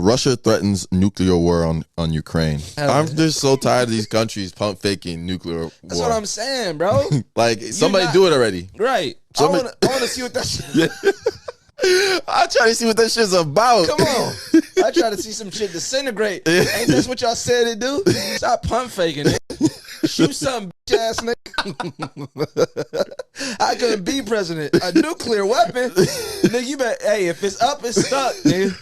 Russia threatens nuclear war on Ukraine. I'm just so tired of these countries pump faking nuclear war. That's what I'm saying, bro. Like, somebody do it already. Right. Somebody, I want to see what that shit. I try to see what that shit's about. Come on. I try to see some shit disintegrate. Ain't that's what y'all said it do? Stop pump faking it. Shoot something, bitch ass nigga. I couldn't be president. A nuclear weapon? Nigga, you bet. Hey, if it's up, it's stuck, nigga.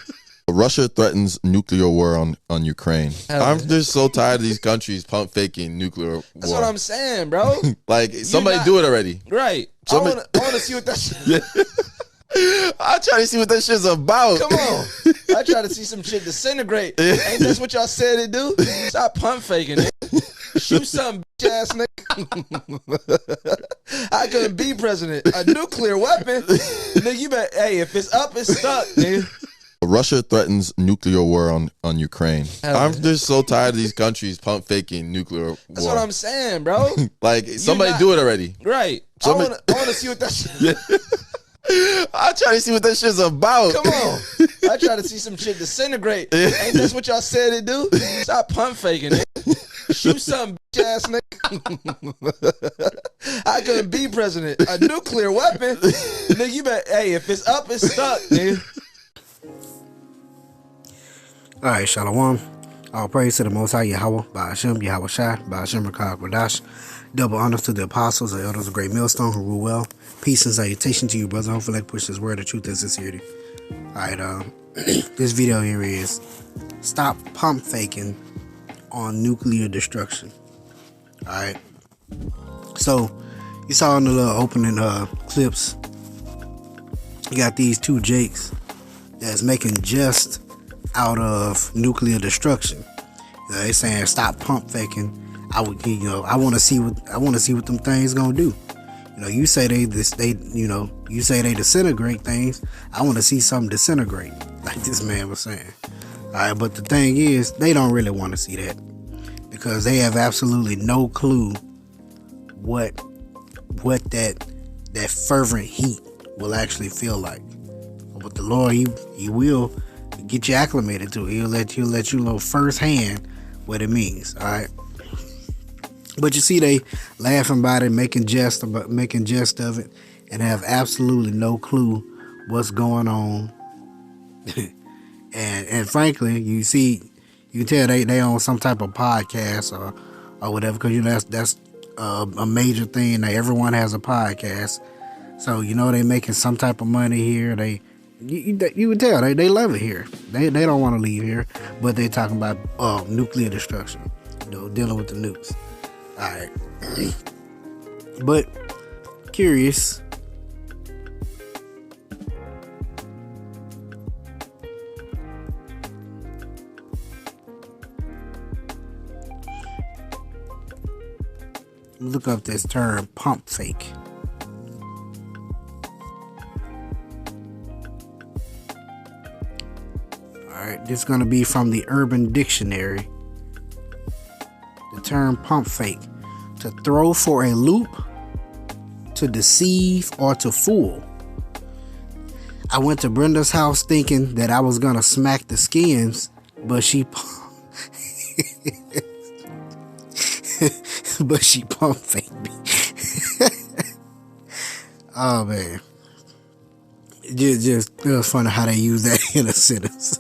Russia threatens nuclear war on Ukraine. I'm just so tired of these countries pump faking nuclear war. That's what I'm saying, bro. Like, somebody do it already. Right. Somebody, I want to see what that shit. I try to see what that shit's about. Come on. I try to see some shit disintegrate. Ain't that's what y'all said it do? Stop pump faking it. Shoot something, bitch ass nigga. I couldn't be president. A nuclear weapon? Nigga, you bet. Hey, if it's up, it's stuck, nigga. Russia threatens nuclear war on Ukraine. I'm just so tired of these countries pump faking nuclear war. That's what I'm saying, bro. Like, somebody do it already. Right. Somebody, I want to see what that shit. I try to see what that shit's about. Come on. I try to see some shit disintegrate. Ain't that's what y'all said it do? Stop pump faking it. Shoot something, bitch ass nigga. I couldn't be president. A nuclear weapon? Nigga, you bet. Hey, if it's up, it's stuck, nigga. Alright, Shalom. All praise to the Most High Yahweh, Ba'ashem, Yahweh Shai, Ba'ashem Rakah Radash. Double honors to the apostles and elders of Great Millstone who rule well. Peace and salutation to you, brother. Hopefully I push this word of truth and sincerity. Alright, this video here is stop pump faking on nuclear destruction. Alright. So, you saw in the little opening clips, you got these two Jakes that's making jest out of nuclear destruction. They saying stop pump faking. I want to see what them things gonna do. You say they disintegrate things. I want to see something disintegrate, like this man was saying. All right, but the thing is, they don't really want to see that because they have absolutely no clue what that fervent heat will actually feel like. But the Lord, he will get you acclimated to it. He'll let you know firsthand what it means. All right. But you see, they laughing about it, making jest of it, and have absolutely no clue what's going on. and frankly, you can tell they on some type of podcast or whatever, because that's a major thing. That everyone has a podcast, so they making some type of money here. You can tell they love it here. They don't want to leave here, but they talking about nuclear destruction, dealing with the nukes. All right, but curious. Look up this term, pump fake. Alright, this is going to be from the Urban Dictionary. The term pump fake: to throw for a loop, to deceive, or to fool. I went to Brenda's house thinking that I was going to smack the skins, but she pump faked me. Oh man. Just it was funny how they use that in a sentence.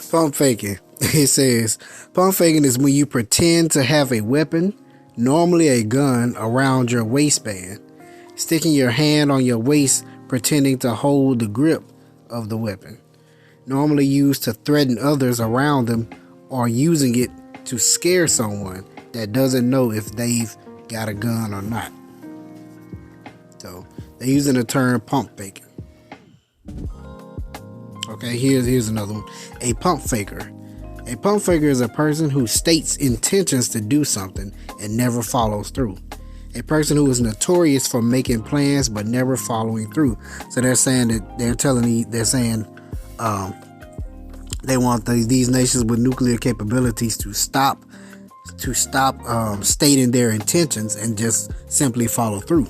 Pump faking. It says, pump faking is when you pretend to have a weapon, normally a gun, around your waistband, sticking your hand on your waist, pretending to hold the grip of the weapon. Normally used to threaten others around them, or using it to scare someone that doesn't know if they've got a gun or not. So they're using the term pump faking. Okay, here's another one. A pump faker. A pump faker is a person who states intentions to do something and never follows through. A person who is notorious for making plans but never following through. So they're saying that they want these nations with nuclear capabilities to stop stating their intentions and just simply follow through.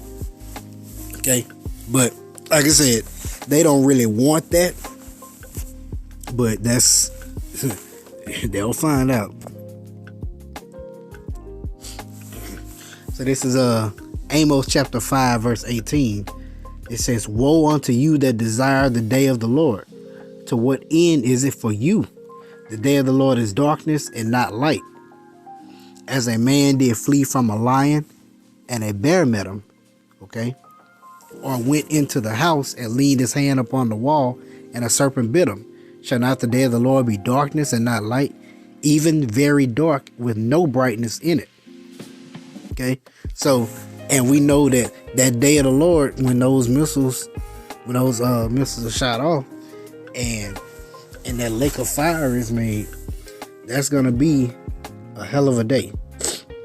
Okay, But like I said, they don't really want that. But that's they'll find out. So this is Amos chapter 5 verse 18. It says, "Woe unto you that desire the day of the Lord. To what end is it for you? The day of the Lord is darkness and not light. As a man did flee from a lion, and a bear met him." Okay. "Or went into the house and leaned his hand upon the wall, and a serpent bit him. Shall not the day of the Lord be darkness and not light, even very dark with no brightness in it?" Okay. So, and we know that that day of the Lord, when those missiles are shot off, and that lake of fire is made, that's gonna be a hell of a day.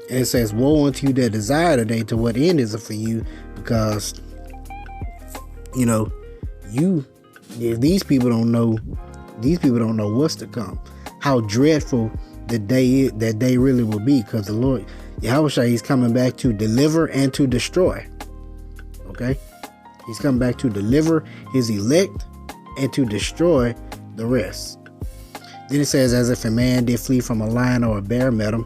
And it says, "Woe unto you that desire the day, to what end is it for you?" Because if these people don't know what's to come, how dreadful that day really will be, because the Lord Yahushua, he's coming back to deliver and to destroy. Okay, he's coming back to deliver his elect and to destroy the rest. Then it says, "As if a man did flee from a lion, or a bear met him,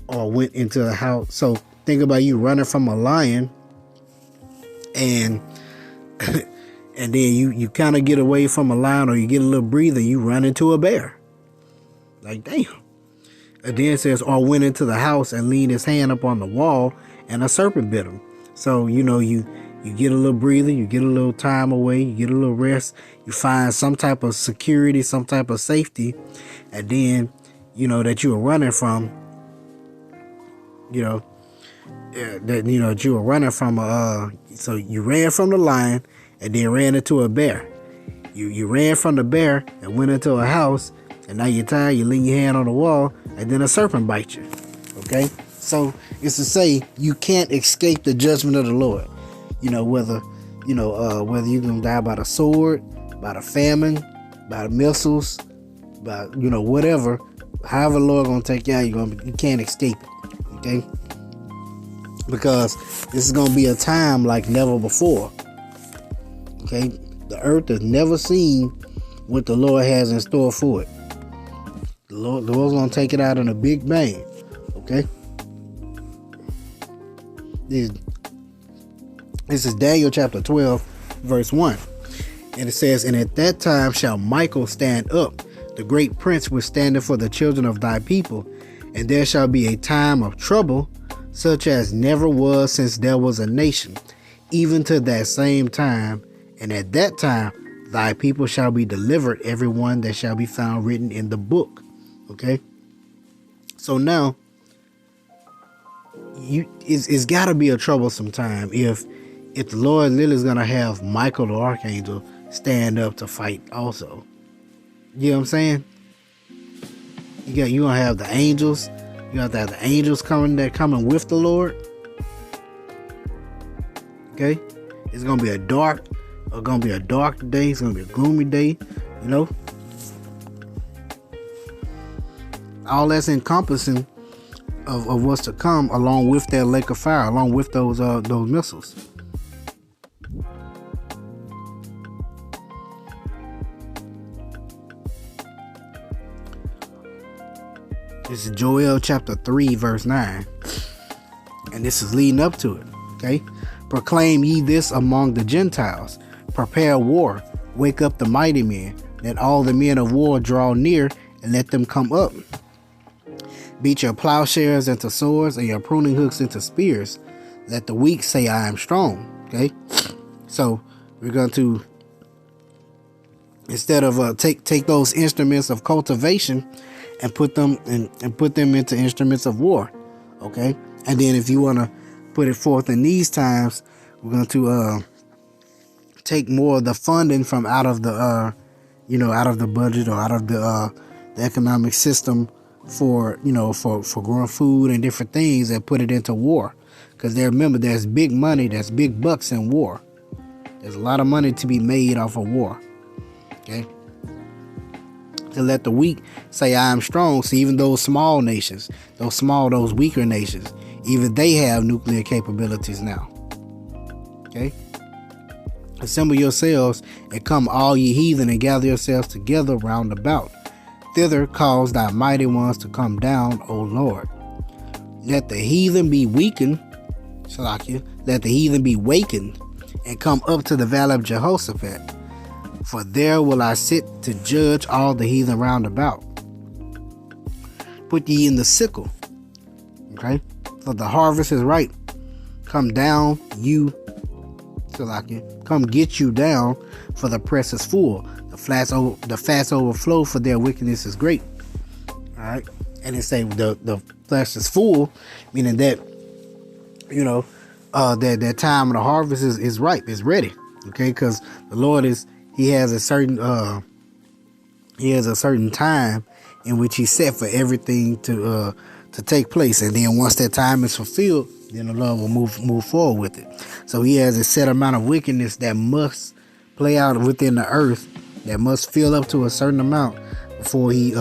or went into the house." So think about you running from a lion, and and then you kind of get away from a lion, or you get a little breather, you run into a bear. Like, damn. And then it says, "Or went into the house and leaned his hand up on the wall, and a serpent bit him." So you get a little breather, you get a little time away, you get a little rest, you find some type of security, some type of safety, and then that you were running from, that you were running from so you ran from the lion and then ran into a bear. You ran from the bear and went into a house, and now you're tired, you lean your hand on the wall, and then a serpent bites you. Okay? So it's to say you can't escape the judgment of the Lord. Whether you're gonna die by the sword, by the famine, by the missiles, by whatever, however the Lord gonna take you out, you can't escape it. Okay? Because this is gonna be a time like never before. Okay? The earth has never seen what the Lord has in store for it. The Lord's gonna take it out in a big bang. Okay? This is Daniel chapter 12, verse 1. And it says, "And at that time shall Michael stand up, the great prince which standeth for the children of thy people. And there shall be a time of trouble, such as never was since there was a nation, even to that same time. And at that time thy people shall be delivered, every one that shall be found written in the book." Okay? So now, it's got to be a troublesome time if the Lord literally is going to have Michael the archangel stand up to fight also. You know what I'm saying? You're going to have the angels. You have to have the angels coming with the Lord. Okay? It's going to be a dark day. It's going to be a gloomy day. All that's encompassing of what's to come, along with that lake of fire, along with those missiles. This is Joel chapter 3 verse 9, and this is leading up to it. Okay, "Proclaim ye this among the Gentiles, prepare war, wake up the mighty men, let all the men of war draw near, and let them come up. Beat your plowshares into swords, and your pruning hooks into spears. Let the weak say, I am strong." Okay, so we're going to, instead of take those instruments of cultivation and put them into instruments of war. Okay, and then if you want to put it forth in these times, we're going to take more of the funding from out of the budget, or out of the economic system for growing food and different things, and put it into war. Because remember, there's big money, there's big bucks in war. There's a lot of money to be made off of war. Okay, to let the weak say, I am strong. So even those small nations, those weaker nations, even they have nuclear capabilities now. Okay, Assemble yourselves, and come all ye heathen, and gather yourselves together round about. Thither cause thy mighty ones to come down, O Lord. Let the heathen be weakened, Shalakia, let the heathen be wakened, and come up to the valley of Jehoshaphat. For there will I sit to judge all the heathen round about. Put ye in the sickle, okay? For the harvest is ripe. Come down, you, Shalakia, come get you down, for the press is full. The fast overflow, for their wickedness is great. All right, and it say the flesh is full, meaning that that time of the harvest is ripe, is ready. Okay, because the Lord he has a certain time in which He set for everything to take place, and then once that time is fulfilled, then the Lord will move forward with it. So He has a set amount of wickedness that must play out within the earth, that must fill up to a certain amount before He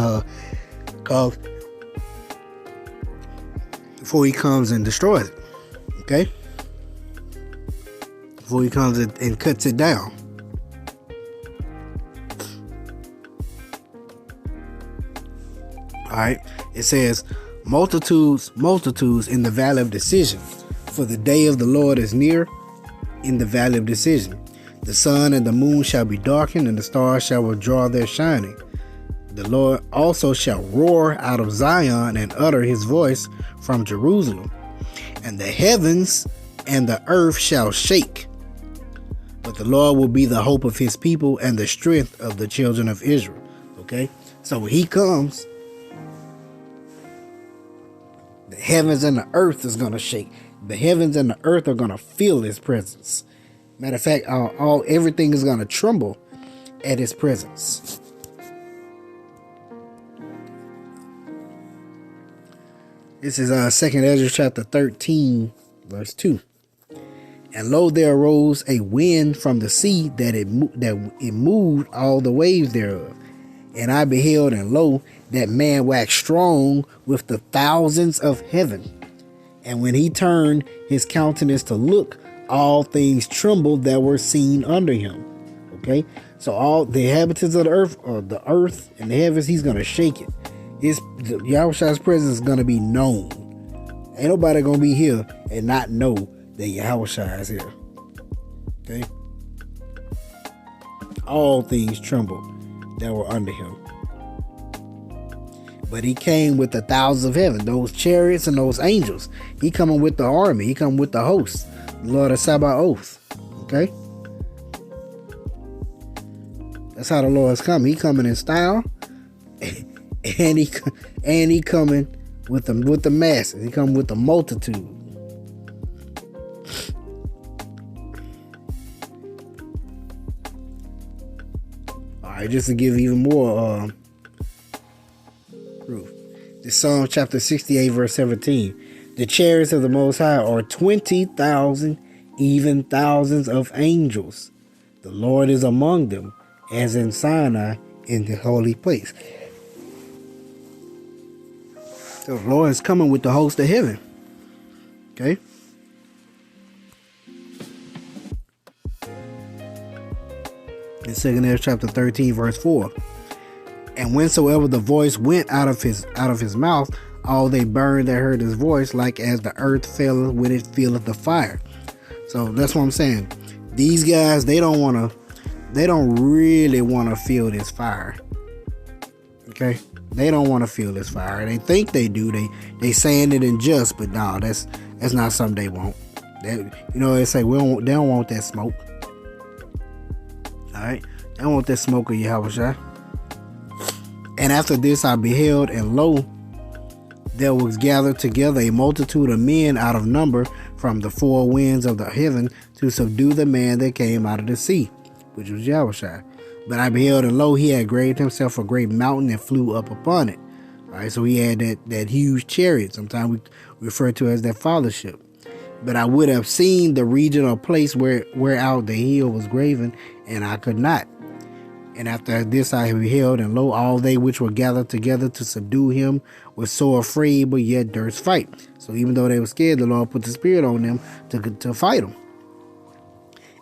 comes and destroys it. Okay, before He comes and cuts it down. All right, it says, multitudes in the valley of decision, for the day of the Lord is near in the valley of decision. The sun and the moon shall be darkened, and the stars shall withdraw their shining. The Lord also shall roar out of Zion, and utter His voice from Jerusalem. And the heavens and the earth shall shake. But the Lord will be the hope of His people, and the strength of the children of Israel. Okay, so when He comes, the heavens and the earth is going to shake. The heavens and the earth are going to feel His presence. Matter of fact, everything is going to tremble at His presence. This is 2nd Ezra chapter 13, verse 2. And lo, there arose a wind from the sea that it moved all the waves thereof. And I beheld, and lo, that man waxed strong with the thousands of heaven. And when he turned his countenance to look, all things trembled that were seen under him. Okay, so all the inhabitants of the earth, or the earth and the heavens, He's gonna shake it. Yahweh's presence is gonna be known. Ain't nobody gonna be here and not know that Yahweh is here. Okay, all things trembled that were under Him. But He came with the thousands of heaven, those chariots and those angels. He coming with the army. He coming with the host. Lord of Sabaoth. Okay, that's how the Lord's coming. He coming in style, and he coming with the masses. He coming with the multitude. All right, just to give even more proof. This Psalm chapter 68, verse 17. The chariots of the Most High are 20,000, even thousands of angels. The Lord is among them, as in Sinai, in the holy place. So the Lord is coming with the host of heaven. Okay? In 2nd Ezra chapter 13, verse 4. And whensoever the voice went out of his mouth, all they burned that heard His voice, like as the earth fell when it feeleth the fire. So that's what I'm saying. These guys, they don't really want to feel this fire. Okay? They don't want to feel this fire. They think they do. They saying it in jest, but no, that's not something they want. They say they don't want that smoke. All right? They don't want that smoke of Yahweh. And after this I beheld, and lo, there was gathered together a multitude of men out of number from the four winds of the heaven to subdue the man that came out of the sea, which was Yahushua. But I beheld, and lo, he had graved himself a great mountain and flew up upon it. All right, so he had that huge chariot. Sometimes we refer to as that fathership. But I would have seen the region or place whereout the hill was graven, and I could not. And after this I beheld, and lo, all they which were gathered together to subdue him were so afraid, but yet durst fight. So even though they were scared, the Lord put the Spirit on them to fight him.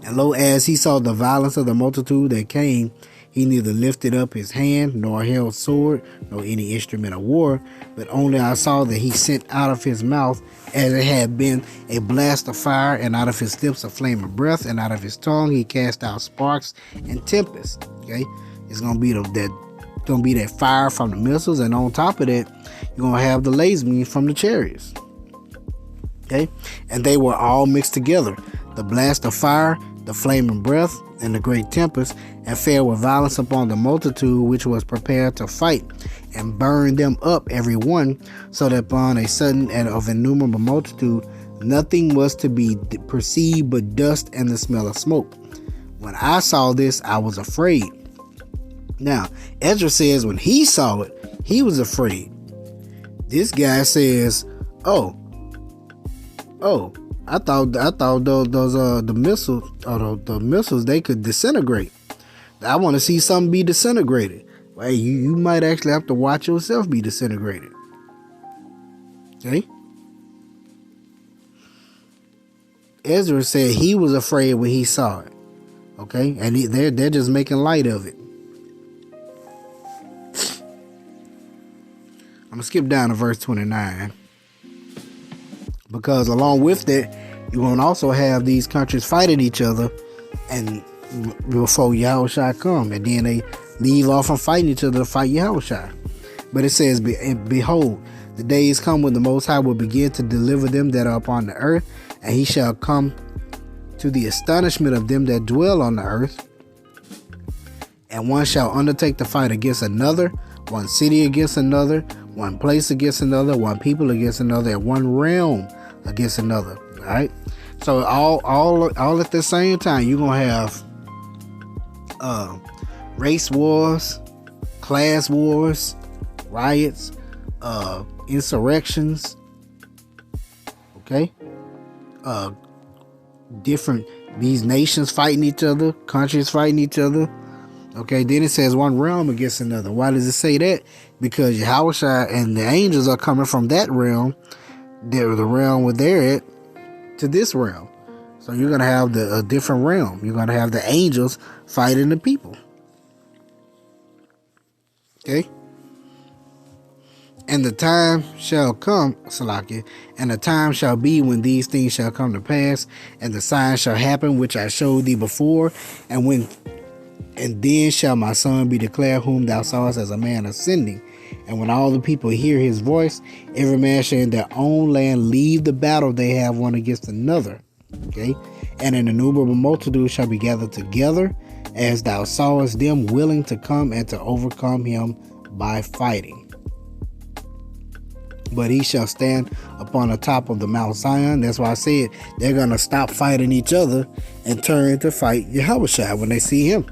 And lo, as he saw the violence of the multitude that came, he neither lifted up his hand, nor held sword, nor any instrument of war, but only I saw that he sent out of his mouth, as it had been, a blast of fire, and out of his lips a flame of breath, and out of his tongue he cast out sparks and tempest. Okay, it's gonna be that fire from the missiles, and on top of that, you're gonna have the laser beams from the chariots. Okay, and they were all mixed together, the blast of fire, the flaming breath, and the great tempest, and fell with violence upon the multitude which was prepared to fight, and burned them up every one, so that upon a sudden and of innumerable multitude nothing was to be perceived but dust and the smell of smoke. When I saw this, I was afraid. Now, Ezra says when he saw it, he was afraid. This guy says, "Oh, I thought those the missiles, the missiles, they could disintegrate. I want to see something be disintegrated." Well, you might actually have to watch yourself be disintegrated. Okay. Ezra said he was afraid when he saw it. Okay, and they're just making light of it. I'm gonna skip down to verse 29, because along with that, you're gonna also have these countries fighting each other, and before Yahushua come, and then they leave off from fighting each other to fight Yahushua. But it says, "Behold, the days come when the Most High will begin to deliver them that are upon the earth, and he shall come to the astonishment of them that dwell on the earth. And one shall undertake to fight against another, one city against another, one place against another, one people against another, and one realm against another." All right. So all at the same time, you're gonna have race wars, class wars, riots, insurrections. Okay. Different, these nations fighting each other, countries fighting each other. Okay, then it says one realm against another. Why does it say that? Because Yahushua and the angels are coming from that realm, the realm where they're at, to this realm. So you're going to have a different realm. You're going to have the angels fighting the people. Okay? And the time shall come, Salakia, and the time shall be when these things shall come to pass, and the signs shall happen which I showed thee before, and then shall my son be declared, whom thou sawest as a man ascending. And when all the people hear his voice, every man shall in their own land leave the battle they have one against another. Okay? And an innumerable multitude shall be gathered together, as thou sawest them, willing to come and to overcome him by fighting. But he shall stand upon the top of the Mount Zion. That's why I said they're going to stop fighting each other and turn to fight Yahushua when they see him.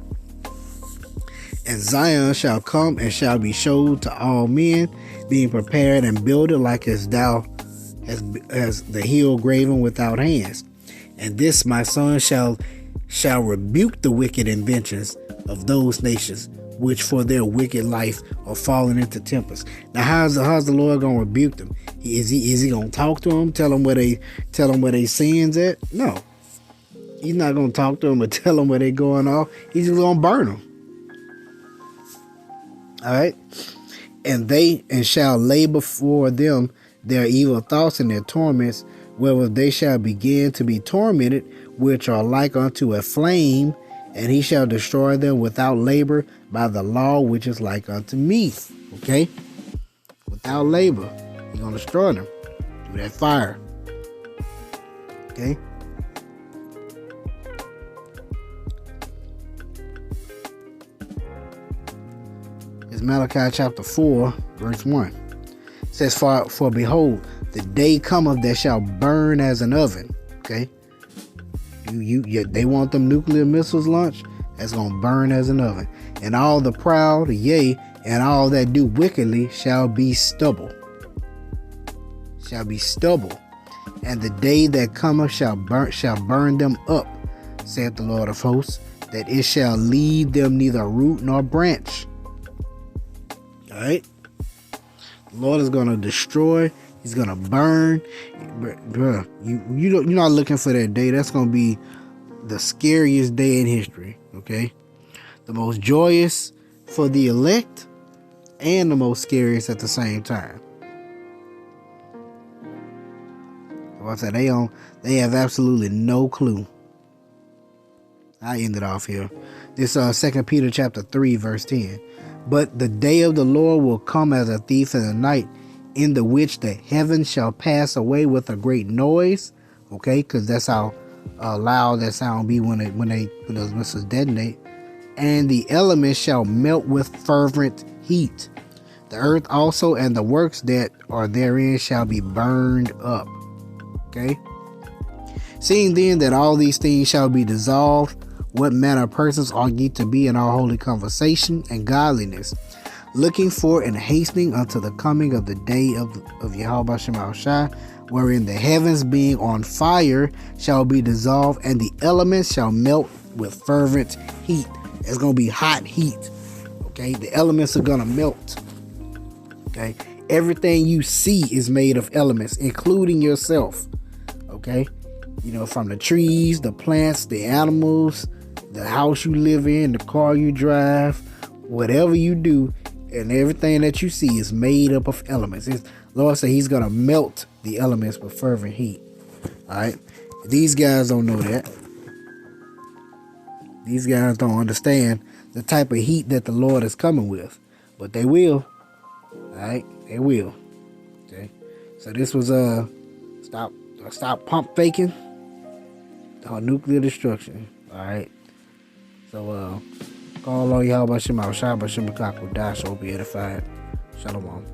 And Zion shall come and shall be showed to all men, being prepared and builded like as the hill graven without hands. And this my son shall rebuke the wicked inventions of those nations, which for their wicked life are fallen into tempest. Now, how's the Lord gonna rebuke them? Is he gonna talk to them, tell them where they sins at? No, he's not gonna talk to them or tell them where they going off. He's just gonna burn them. All right, and shall lay before them their evil thoughts and their torments, wherewith they shall begin to be tormented, which are like unto a flame. And he shall destroy them without labor by the law which is like unto me. Okay? Without labor. He's going to destroy them through that fire. Okay? It's Malachi chapter 4, verse 1. It says, For behold, the day cometh that shall burn as an oven. Okay? They want them nuclear missiles launched. That's gonna burn as an oven. And all the proud, yea, and all that do wickedly shall be stubble. Shall be stubble. And the day that cometh shall burn them up, saith the Lord of hosts, that it shall leave them neither root nor branch. All right. The Lord is gonna destroy. He's gonna burn, bruh. You're not looking for that day. That's gonna be the scariest day in history, okay? The most joyous for the elect and the most scariest at the same time. Like I said, they have absolutely no clue. I end it off here. This 2 Peter chapter 3 verse 10. But the day of the Lord will come as a thief in the night, in the which the heavens shall pass away with a great noise. Okay, because that's how loud that sound be when those missiles detonate. And the elements shall melt with fervent heat. The earth also and the works that are therein shall be burned up. Okay. Seeing then that all these things shall be dissolved, what manner of persons ought ye to be in all holy conversation and godliness, looking for and hastening unto the coming of the day of Yahweh Shema Shai, wherein the heavens being on fire shall be dissolved, and the elements shall melt with fervent heat. It's going to be hot heat. Okay, the elements are going to melt. Okay, everything you see is made of elements, including yourself. Okay, you know, from the trees, the plants, the animals, the house you live in, the car you drive, whatever you do, and everything that you see is made up of elements. Lord said he's going to melt the elements with fervent heat. All right, these guys don't know that. These guys don't understand the type of heat that the Lord is coming with, but they will. All right, they will. Okay, so this was stop pump faking nuclear destruction. All right, so call on Yahweh Shema Shai, Bashim Kakodash, be edified. Shalom.